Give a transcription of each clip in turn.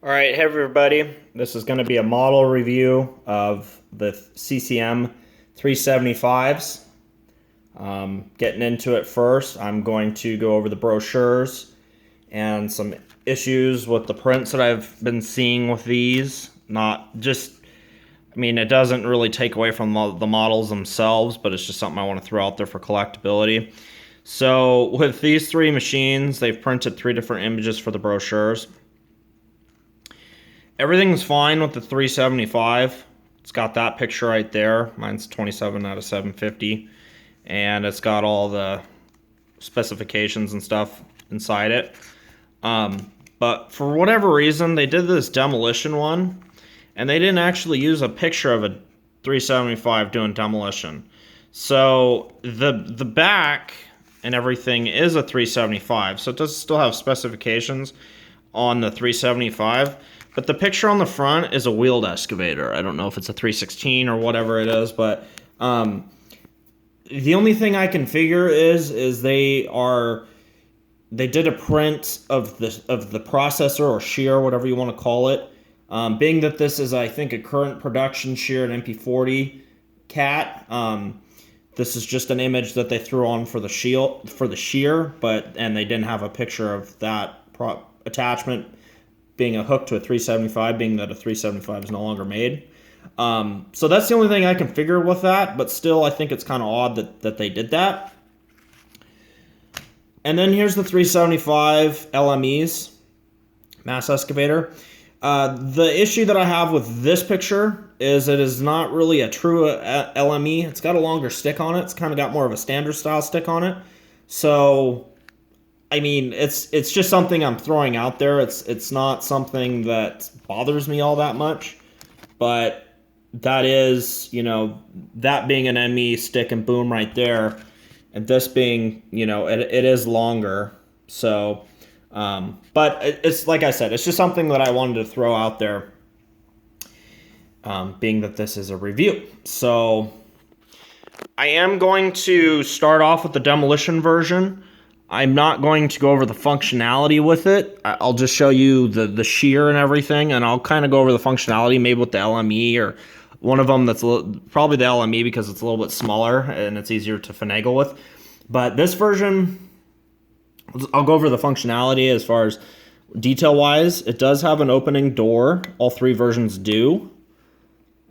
All right, hey everybody. This is going to be a model review of the CCM 375s. Getting into it first, I'm going to go over the brochures and some issues with the prints that I've been seeing with these. Not just, I mean, it doesn't really take away from the models themselves, but it's just something I want to throw out there for collectability. So with these three machines, they've printed three different images for the brochures. Everything's fine with the 375. It's got that picture right there. Mine's 27 out of 750. And it's got all the specifications and stuff inside it. But for whatever reason, they did this demolition one, and they didn't actually use a picture of a 375 doing demolition. So the back and everything is a 375, so it does still have specifications on the 375, but the picture on the front is a wheeled excavator. I don't know if it's a 316 or whatever it is, but the only thing I can figure is they did a print of the processor or shear, whatever you want to call it. Being that this is, I think, a current production shear, an MP40 cat. This is just an image that they threw on for the shear, and they didn't have a picture of that attachment being a hook to a 375, being that a 375 is no longer made. So that's the only thing I can figure with that, but still I think it's kind of odd that they did that. And then here's the 375 LMEs, mass excavator. The issue that I have with this picture is it is not really a true LME. It's got a longer stick on it. It's kind of got more of a standard style stick on it. So, I mean, it's just something I'm throwing out there. It's not something that bothers me all that much, but that is, that being an ME stick and boom right there, and this being, it is longer. So, but it's like I said, it's just something that I wanted to throw out there, being that this is a review. So I am going to start off with the demolition version. I'm not going to go over the functionality with it. I'll just show you the shear and everything, and I'll kind of go over the functionality maybe with the LME or one of them that's probably the LME because it's a little bit smaller and it's easier to finagle with. But this version, I'll go over the functionality as far as detail-wise. It does have an opening door. All three versions do.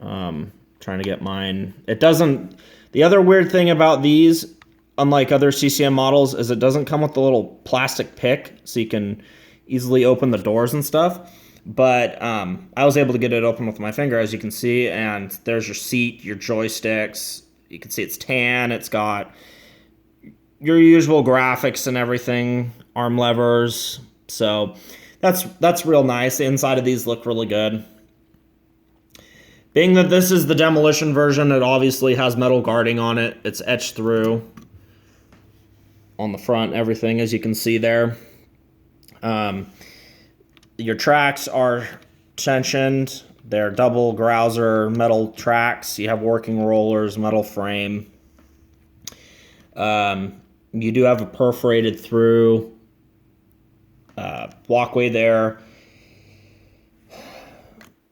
Trying to get mine. It doesn't. The other weird thing about these, unlike other CCM models, is it doesn't come with the little plastic pick, so you can easily open the doors and stuff. But I was able to get it open with my finger, as you can see, and there's your seat, your joysticks. You can see it's tan. It's got your usual graphics and everything, arm levers. So that's real nice. The inside of these look really good. Being that this is the demolition version, it obviously has metal guarding on it. It's etched through on the front, everything, as you can see there. Your tracks are tensioned. They're double grouser metal tracks. You have working rollers, metal frame. You do have a perforated through walkway there.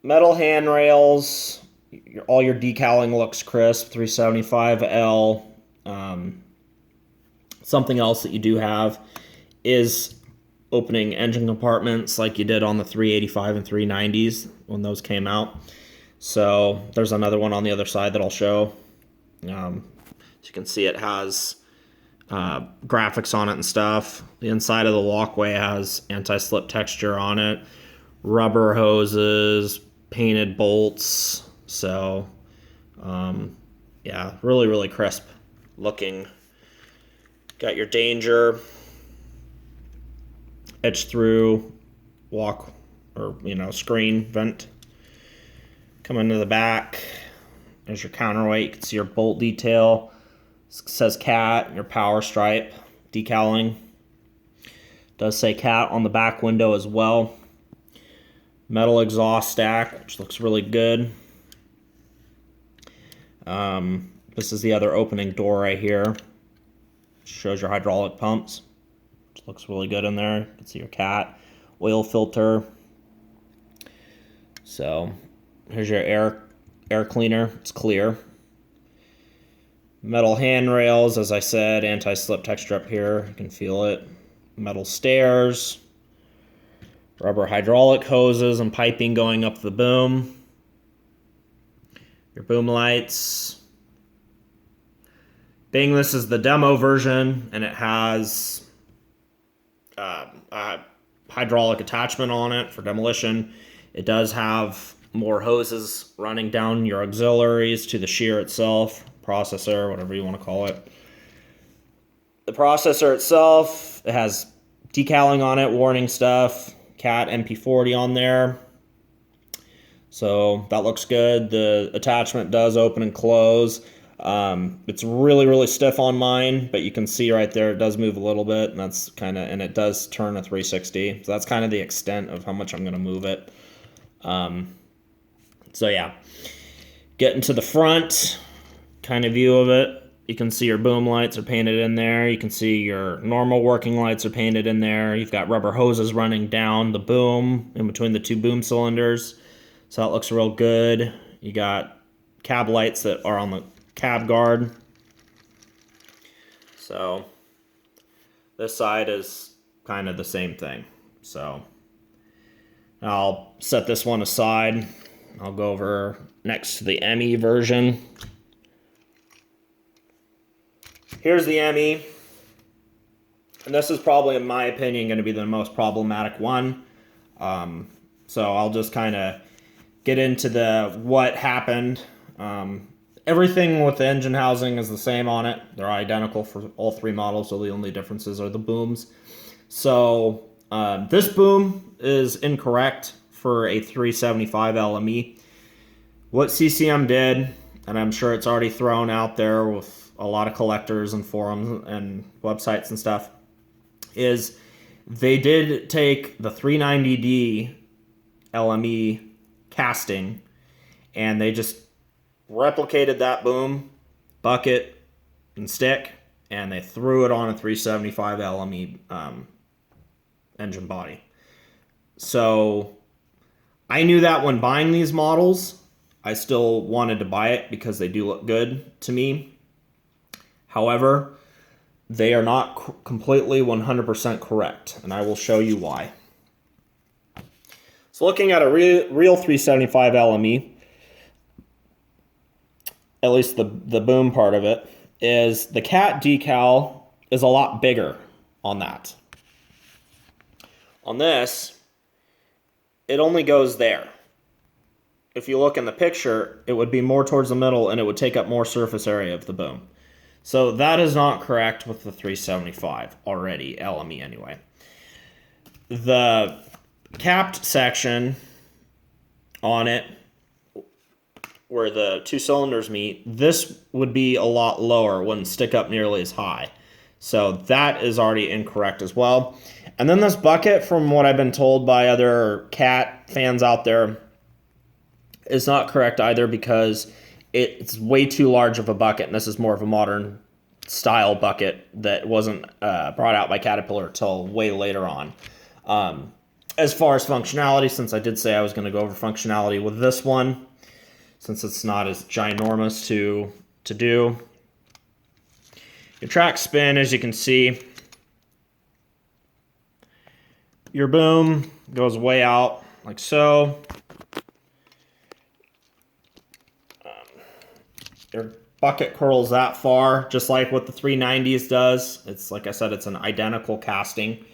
Metal handrails. All your decaling looks crisp. 375L. Something else that you do have is opening engine compartments like you did on the 385 and 390s when those came out. So there's another one on the other side that I'll show. As you can see, it has graphics on it and stuff. The inside of the walkway has anti-slip texture on it, rubber hoses, painted bolts. So yeah, really, really crisp looking. Got your danger etched through screen vent. Coming to the back, there's your counterweight. You can see your bolt detail. It says cat, your power stripe decaling. Does say cat on the back window as well. Metal exhaust stack, which looks really good. This is the other opening door right here. Shows your hydraulic pumps, which looks really good in there. You can see your cat, oil filter. So here's your air cleaner. It's clear. Metal handrails, as I said, anti-slip texture up here. You can feel it. Metal stairs. Rubber hydraulic hoses and piping going up the boom. Your boom lights. Being this is the demo version, and it has a hydraulic attachment on it for demolition. It does have more hoses running down your auxiliaries to the shear itself, processor, whatever you want to call it. The processor itself, it has decaling on it, warning stuff, CAT MP40 on there. So that looks good. The attachment does open and close. It's really, really stiff on mine, but you can see right there it does move a little bit, and that's and it does turn a 360. So that's kind of the extent of how much I'm going to move it. So yeah, getting to the front kind of view of it. You can see your boom lights are painted in there. You can see your normal working lights are painted in there. You've got rubber hoses running down the boom in between the two boom cylinders. So that looks real good. You got cab lights that are on the cab guard. So this side is kind of the same thing. So I'll set this one aside. I'll go over next to the ME version. Here's the ME. And this is probably, in my opinion, going to be the most problematic one. So I'll just kind of get into what happened. Everything with the engine housing is the same on it. They're identical for all three models, so the only differences are the booms. So this boom is incorrect for a 375 LME. What CCM did, and I'm sure it's already thrown out there with a lot of collectors and forums and websites and stuff, is they did take the 390D LME casting and they just replicated that boom, bucket, and stick, and they threw it on a 375 LME engine body. So I knew that when buying these models, I still wanted to buy it because they do look good to me. However, they are not completely 100% correct, and I will show you why. So looking at a real 375 LME, at least the boom part of it, is the CAT decal is a lot bigger on that. On this, it only goes there. If you look in the picture, it would be more towards the middle and it would take up more surface area of the boom. So that is not correct with the 375 already, LME anyway. The capped section on it, where the two cylinders meet, this would be a lot lower, wouldn't stick up nearly as high. So that is already incorrect as well. And then this bucket, from what I've been told by other CAT fans out there, is not correct either because it's way too large of a bucket, and this is more of a modern style bucket that wasn't brought out by Caterpillar until way later on. As far as functionality, since I did say I was going to go over functionality with this one, since it's not as ginormous to do. Your track spin, as you can see, your boom goes way out like so. Your bucket curls that far, just like what the 390s does. It's, like I said, it's an identical casting.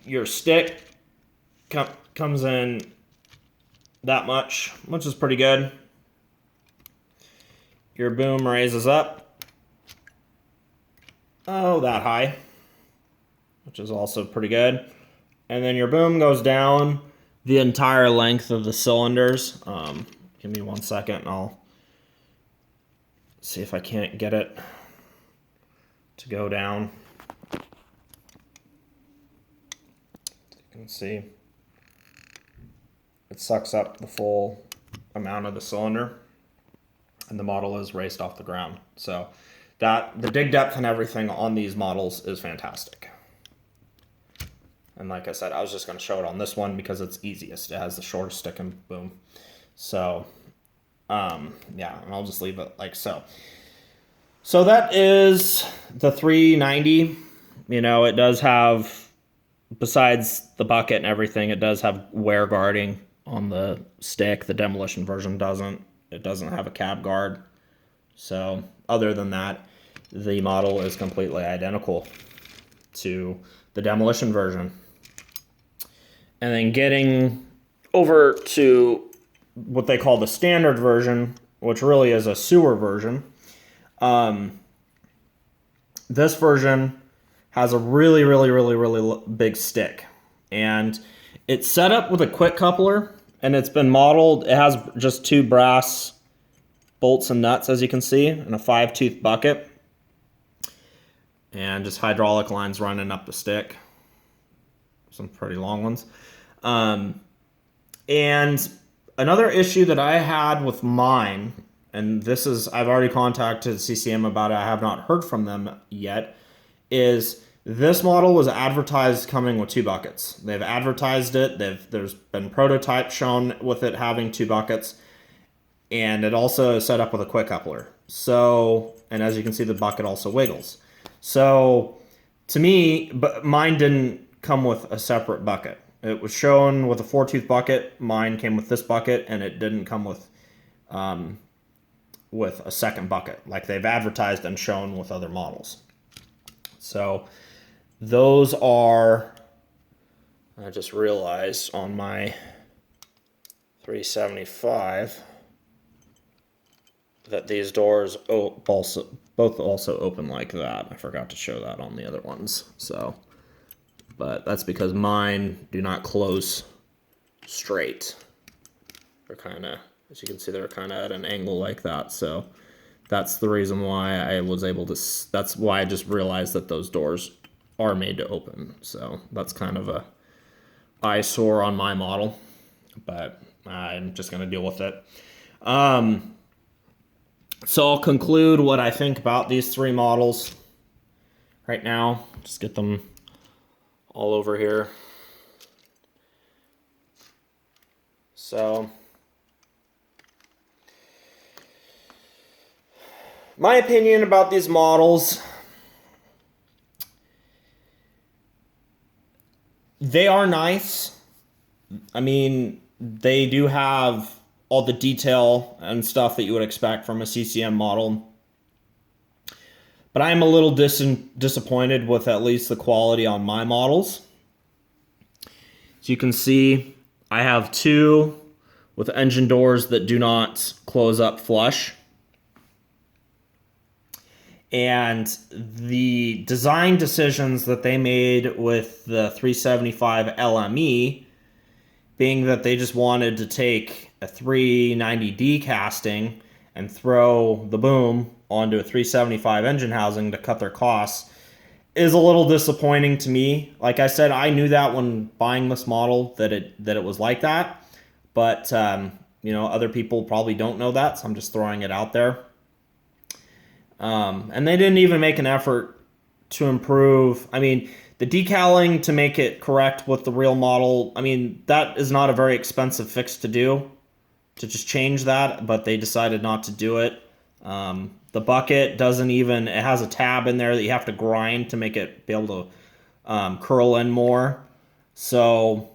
Your stick comes in that much, which is pretty good. Your boom raises up, that high, which is also pretty good. And then your boom goes down the entire length of the cylinders. Give me 1 second and I'll see if I can't get it to go down. You can see it sucks up the full amount of the cylinder, and the model is raised off the ground. So the dig depth and everything on these models is fantastic. And like I said, I was just going to show it on this one because it's easiest. It has the shortest stick and boom. So, yeah, and I'll just leave it like so. So that is the 390. You know, it does have, besides the bucket and everything, it does have wear guarding on the stick. The demolition version doesn't. It doesn't have a cab guard. So other than that, the model is completely identical to the demolition version. And then getting over to what they call the standard version, which really is a sewer version. This version has a really big stick. And it's set up with a quick coupler, and it's been modeled. It has just 2 brass bolts and nuts, as you can see, and a 5-tooth bucket. And just hydraulic lines running up the stick. Some pretty long ones. And another issue that I had with mine, and this is, I've already contacted CCM about it, I have not heard from them yet, is this model was advertised coming with 2 buckets. They've advertised it, there's been prototypes shown with it having 2 buckets, and it also is set up with a quick coupler. So, and as you can see, the bucket also wiggles. So, to me, but mine didn't come with a separate bucket. It was shown with a 4-tooth bucket. Mine came with this bucket, and it didn't come with a second bucket like they've advertised and shown with other models. So those are, I just realized on my 375 that these doors both also open like that. I forgot to show that on the other ones. So, but that's because mine do not close straight. They're kind of, as you can see, they're kind of at an angle like that. So that's the reason why I was able to, that's why I just realized that those doors are made to open. So that's kind of a eyesore on my model, but I'm just going to deal with it. So I'll conclude what I think about these 3 models right now. Just get them all over here. So my opinion about these models, they are nice. I mean, they do have all the detail and stuff that you would expect from a CCM model. But I'm a little disappointed with at least the quality on my models. As you can see, I have 2 with engine doors that do not close up flush. And the design decisions that they made with the 375 LME, being that they just wanted to take a 390D casting and throw the boom onto a 375 engine housing to cut their costs, is a little disappointing to me. Like I said, I knew that when buying this model that it was like that, but you know, other people probably don't know that, so I'm just throwing it out there. And they didn't even make an effort to improve. I mean, the decaling to make it correct with the real model, I mean, that is not a very expensive fix to do, to just change that, but they decided not to do it. The bucket doesn't even, it has a tab in there that you have to grind to make it be able to curl in more. So,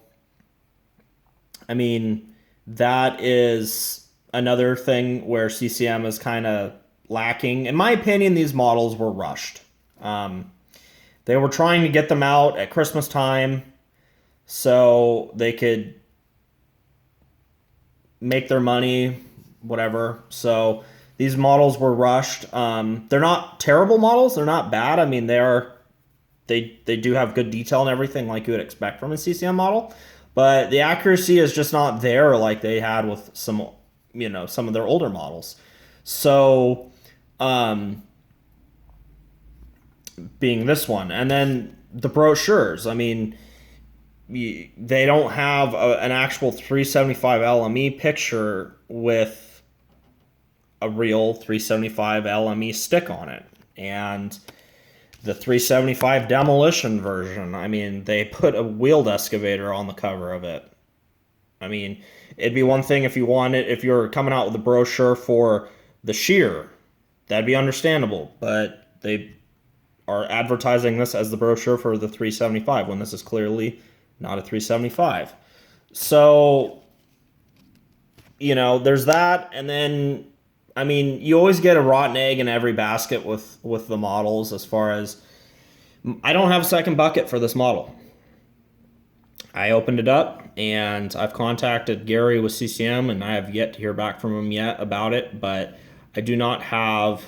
I mean, that is another thing where CCM is kind of lacking. In my opinion, these models were rushed. They were trying to get them out at Christmas time so they could make their money, whatever. So these models were rushed. They're not terrible models. They're not bad. I mean, they do have good detail and everything like you would expect from a CCM model. But the accuracy is just not there like they had with some of their older models. So, being this one. And then the brochures. I mean, they don't have an actual 375 LME picture with a real 375 LME stick on it. And the 375 demolition version. I mean, they put a wheeled excavator on the cover of it. I mean, it'd be one thing if you wanted, if you're coming out with a brochure for the shear, that'd be understandable. But they are advertising this as the brochure for the 375 when this is clearly not a 375. So, there's that, and then I mean, you always get a rotten egg in every basket with the models. As far as I don't have a second bucket for this model. I opened it up and I've contacted Gary with CCM, and I have yet to hear back from him yet about it, but I do not have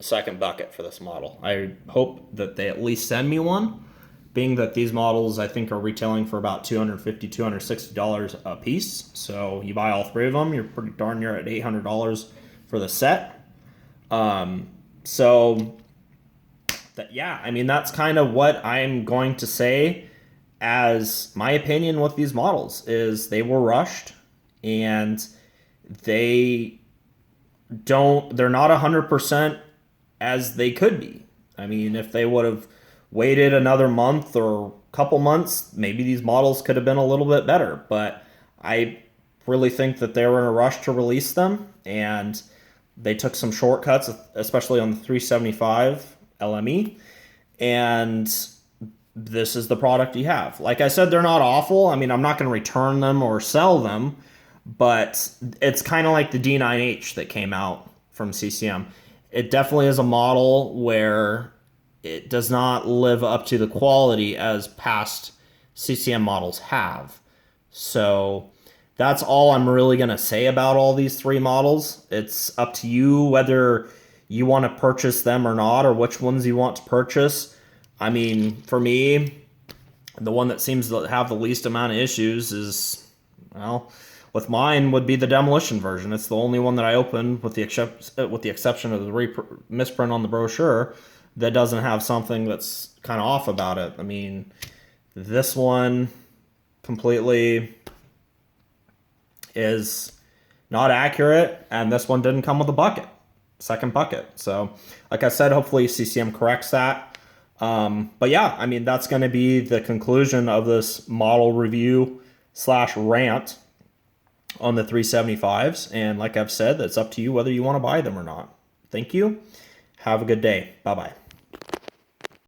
a second bucket for this model. I hope that they at least send me one, being that these models I think are retailing for about $250, $260 a piece. So you buy all three of them, you're pretty darn near at $800 for the set. So that, yeah, I mean, that's kind of what I'm going to say as my opinion with these models is they were rushed, and they're not 100% as they could be. I mean, if they would have waited another month or a couple months, maybe these models could have been a little bit better. But I really think that they were in a rush to release them, and they took some shortcuts, especially on the 375 LME. And this is the product you have. Like I said, they're not awful. I mean, I'm not going to return them or sell them, but it's kind of like the D9H that came out from CCM. It definitely is a model where it does not live up to the quality as past CCM models have. So that's all I'm really going to say about all these three models. It's up to you whether you want to purchase them or not, or which ones you want to purchase. I mean, for me, the one that seems to have the least amount of issues is, well, with mine would be the demolition version. It's the only one that I opened, with the exception of the misprint on the brochure, that doesn't have something that's kind of off about it. I mean, this one completely is not accurate, and this one didn't come with a second bucket. So, like I said, hopefully CCM corrects that. But yeah, I mean, that's going to be the conclusion of this model review / rant on the 375s. And like I've said, it's up to you whether you want to buy them or not. Thank you. Have a good day. Bye-bye.